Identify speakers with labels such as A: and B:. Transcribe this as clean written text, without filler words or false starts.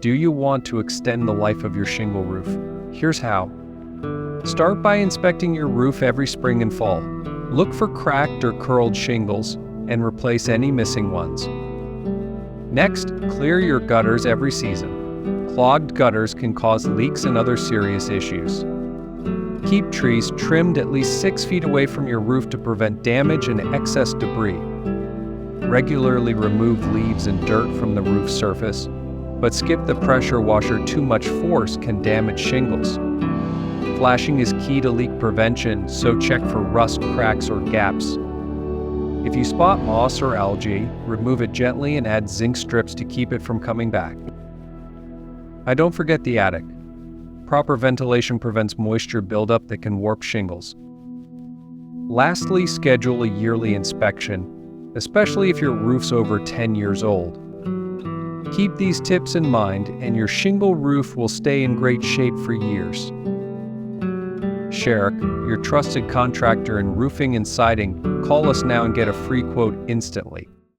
A: Do you want to extend the life of your shingle roof? Here's how. Start by inspecting your roof every spring and fall. Look for cracked or curled shingles and replace any missing ones. Next, clear your gutters every season. Clogged gutters can cause leaks and other serious issues. Keep trees trimmed at least 6 feet away from your roof to prevent damage and excess debris. Regularly remove leaves and dirt from the roof surface, but skip the pressure washer. Too much force can damage shingles. Flashing is key to leak prevention, so check for rust, cracks, or gaps. If you spot moss or algae, remove it gently and add zinc strips to keep it from coming back. And don't forget the attic. Proper ventilation prevents moisture buildup that can warp shingles. Lastly, schedule a yearly inspection, especially if your roof's over 10 years old. Keep these tips in mind and your shingle roof will stay in great shape for years. SHERAK, your trusted contractor in roofing and siding, call us now and get a free quote instantly.